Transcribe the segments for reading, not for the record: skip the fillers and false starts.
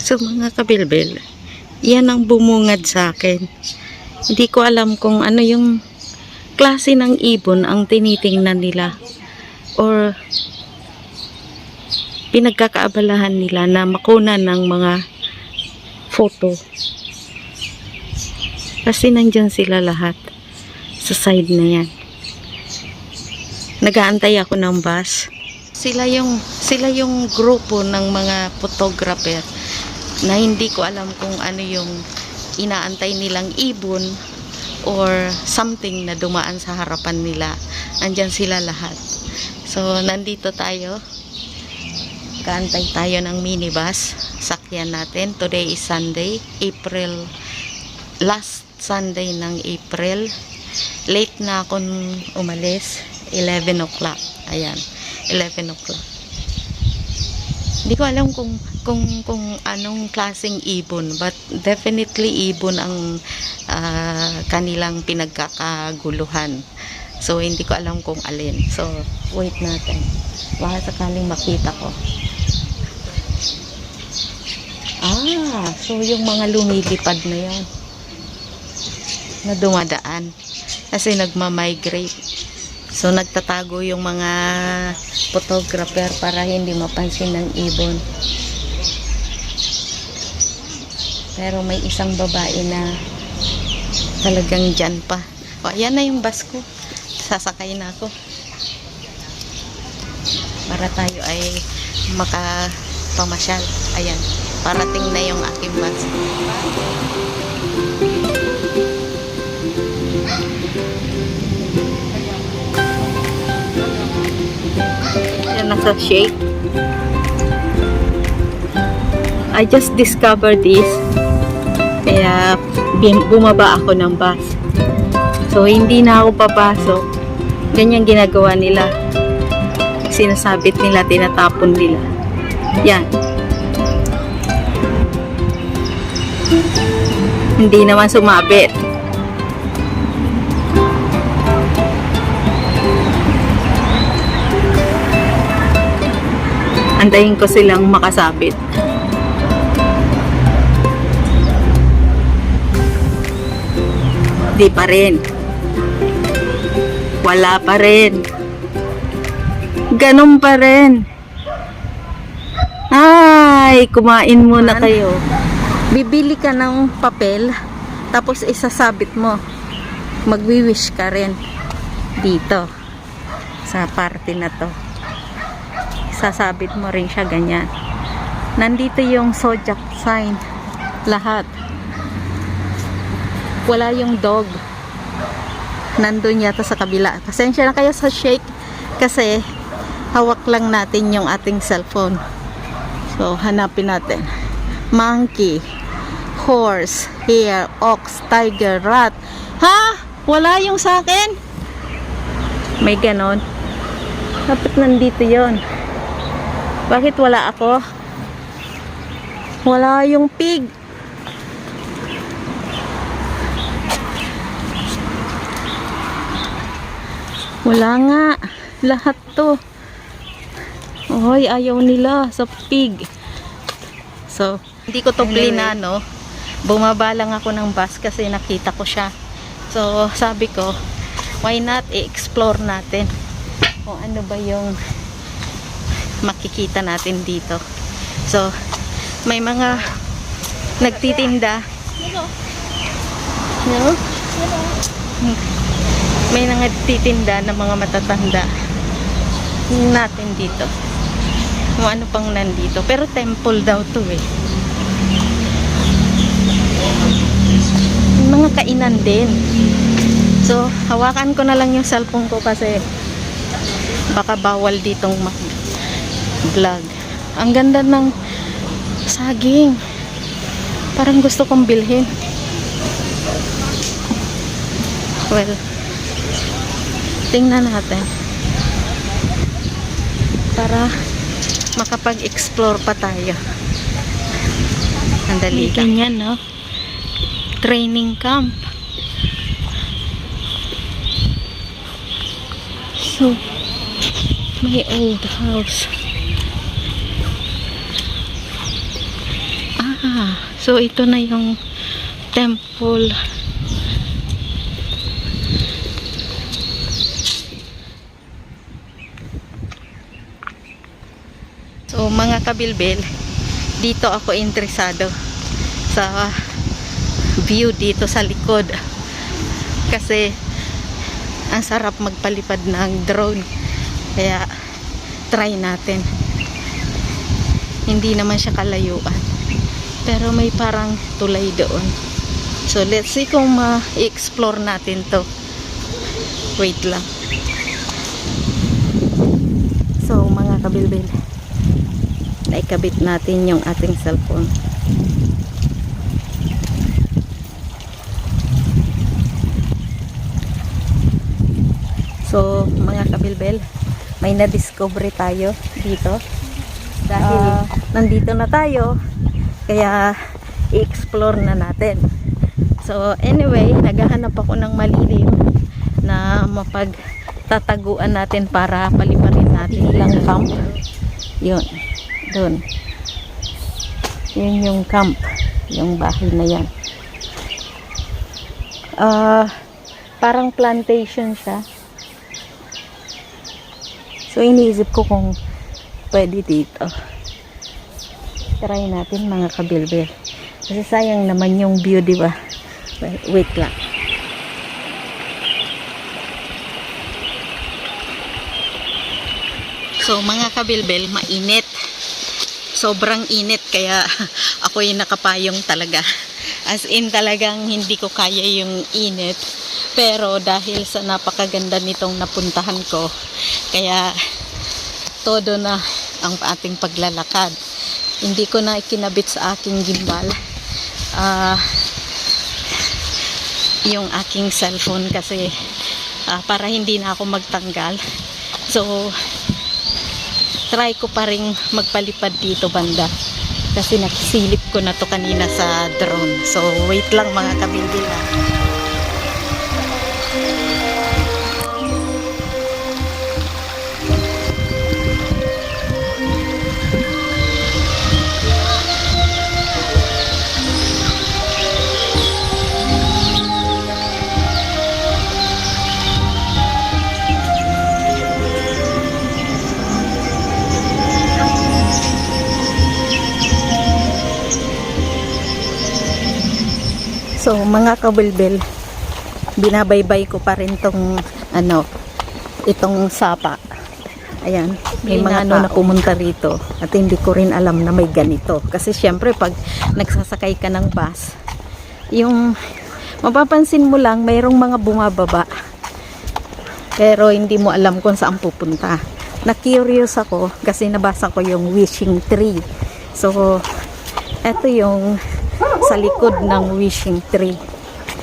So mga kabilbil, yan ang bumungad sa akin. Hindi ko alam kung ano yung klase ng ibon ang tinitingnan nila or pinagkakaabalahan nila na makunan ng mga photo. Kasi nandyan sila lahat sa side na yan. Nag-aantay ako ng bus. Sila yung grupo ng mga photographer na hindi ko alam kung ano yung inaantay nilang ibon or something na dumaan sa harapan nila. Andyan sila lahat. So, nandito tayo. Kaantay tayo ng minibus. Sakyan natin. Today is Sunday, last Sunday ng April. Late na akong umalis. 11 o'clock. Ayan. 11 o'clock. Hindi ko alam kung anong klaseng ibon, but definitely ibon ang kanilang pinagkakaguluhan. So, hindi ko alam kung alin. So, wait natin. Baka sakaling makita ko. So yung mga lumilipad na yan na dumadaan kasi nagma-migrate. So, nagtatago yung mga photographer para hindi mapansin ng ibon. Pero may isang babae na talagang dyan pa. O, ayan na yung bus ko. Sasakay na ako. Para tayo ay makapamasyal. Ayan. Parating na yung aking bus. Nasa shake. I just discovered this. Kaya bumaba ako ng bus. So hindi na ako papasok. Ganyan ginagawa nila. Sinasabit nila, tinatapon nila. Yan. Hindi naman sumabit. Antayin ko silang makasabit. Di pa rin. Wala pa rin. Ganun pa rin. Ay, kumain muna kayo. Bibili ka ng papel, tapos isasabit mo. Magwi-wish ka rin dito sa party na to. Sasabit mo rin siya ganyan. Nandito yung zodiac sign. Lahat. Wala yung dog. Nandun yata sa kabila. Pasensya na kayo sa shake kasi hawak lang natin yung ating cellphone. So, hanapin natin. Monkey, horse, hare, ox, tiger, rat. Ha? Wala yung sa akin? May ganon. Dapat nandito yon. Bakit wala ako? Wala yung pig. Wala nga. Lahat to. Oy, ayaw nila sa pig. So, hindi ko to plinano. Bumaba lang ako ng bus kasi nakita ko siya. So, sabi ko, why not i-explore natin kung ano ba yung makikita natin dito. So, may mga nagtitinda. No? May nagtitinda ng mga matatanda natin dito. Kung ano pang nandito. Pero temple daw to eh. Mga kainan din. So, hawakan ko na lang yung cellphone ko kasi baka bawal ditong vlog. Ang ganda ng saging. Parang gusto kong bilhin. Well, tingnan natin. Para makapag-explore pa tayo. Sandali lang. Ganyan, no? Training camp. So, may old house. So ito na yung temple. So mga kabilbil, dito ako interesado sa view dito sa likod. Kasi ang sarap magpalipad ng drone. Kaya try natin. Hindi naman siya kalayuan. Pero may parang tulay doon. So let's see kung ma-explore natin to. Wait lang. So mga kabilbil, naikabit natin yung ating cellphone. So mga kabilbil, may na-discover tayo dito. Dahil nandito na tayo, kaya i-explore na natin. So anyway, naghahanap ako ng malilim na mapagtataguan natin para paliparin natin ilang camp. Yun, doon. Yun yung camp, yung bahay na yan. Parang plantation siya. So iniisip ko kung pwede dito. Try natin mga kabilbil. Kasi sayang naman yung view, di ba? Wait lang. So mga kabilbil, mainit. Sobrang init kaya ako yung nakapayong talaga. As in talagang hindi ko kaya yung init. Pero dahil sa napakaganda nitong napuntahan ko, kaya todo na ang ating paglalakad. Hindi ko na ikinabit sa aking gimbal yung aking cellphone kasi para hindi na ako magtanggal. So try ko pa ring magpalipad dito banda kasi nakisilip ko na to kanina sa drone. So wait lang mga kabilbil. So mga kabilbil, binabaybay ko pa rin tong itong sapa. Ayan, may mga na pumunta rito at hindi ko rin alam na may ganito. Kasi syempre pag nagsasakay ka ng bus, yung mapapansin mo lang mayroong mga bumababa. Pero hindi mo alam kung saan pupunta. Na-curious ako kasi nabasa ko yung wishing tree. So eto yung sa likod ng wishing tree.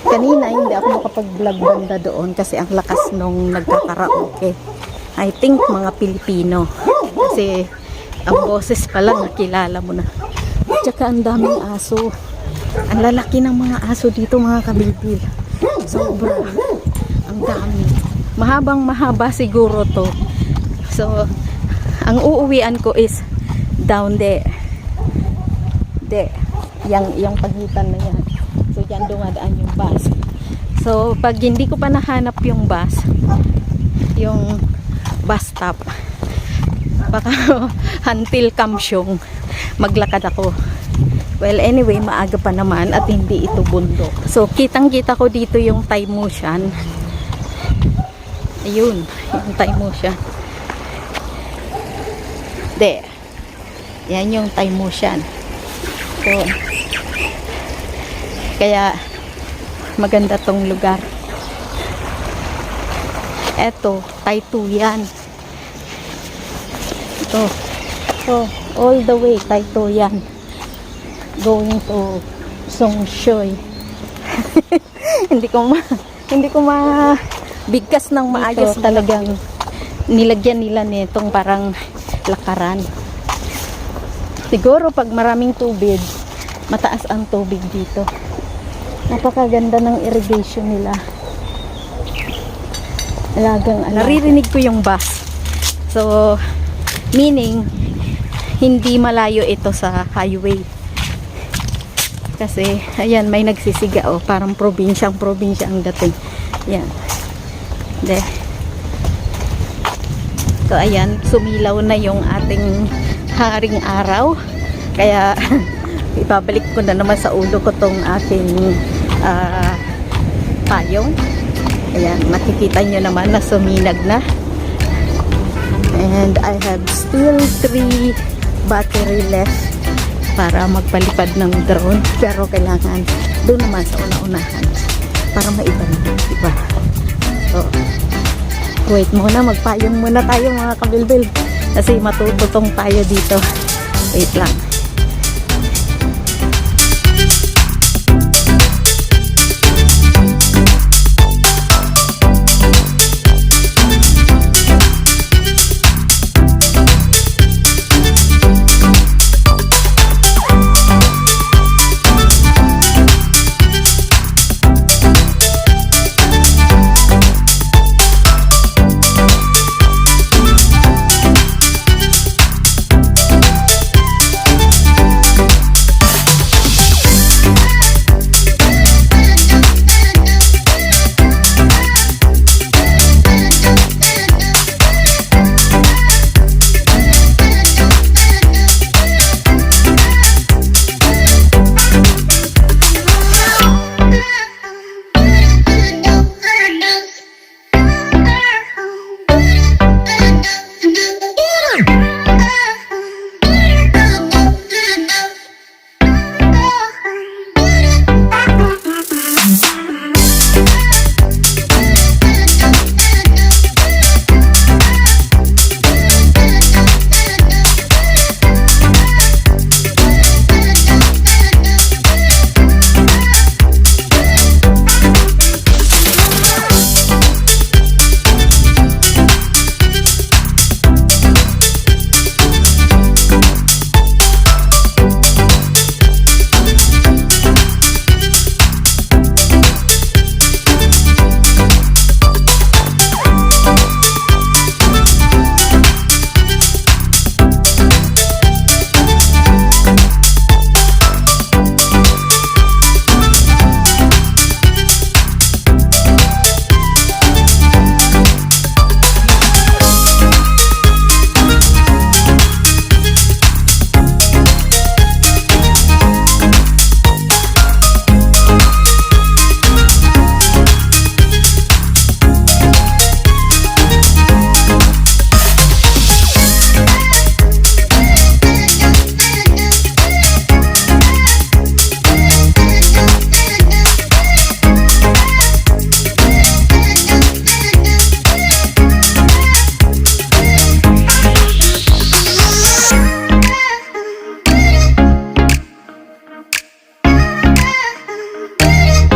Kanina hindi ako makapag-vlog banda doon kasi ang lakas nung nagkakaraoke. I think mga Pilipino. Kasi ang boses pa lang nakilala mo na. Tsaka ang daming aso. Ang lalaki ng mga aso dito mga kabilbil. Sobra. Ang dami. Mahabang mahaba siguro to. So ang uuwian ko is down there. There. Yung pagitan na yan. So yan dumadaan yung bus. So pag hindi ko pa nahanap yung bus stop, baka until Kamsyong maglakad ako. Well anyway, maaga pa naman at hindi ito bundok. So kitang kita ko dito yung Taimushan. Ayun, yung Taimushan. There. Yan yung Taimushan. So kaya maganda tong lugar. Eto, Taytuyan. Ito. So, all the way Taytuyan. Going to Songshoy. hindi ko bigkas ng maayos. Talagang nilagyan nila nitong parang lakaran. Siguro pag maraming tubig, mataas ang tubig dito. Napakaganda ng irrigation nila. Naririnig ko yung bus. So, meaning, hindi malayo ito sa highway. Kasi, ayan, may nagsisiga, oh. Parang probinsyang ang dating. Yan. De. So, ayan, sumilaw na yung ating haring araw. Kaya, ibabalik ko na naman sa ulo ko tong aking payong. Ayan, makikita nyo naman na suminag na. And I have still 3 battery left para magpalipad ng drone. Pero kailangan doon naman sa una-unahan para maiba na, diba? So, wait muna, magpayong muna tayo mga kabilbil. Kasi matututong tayo dito. Wait lang.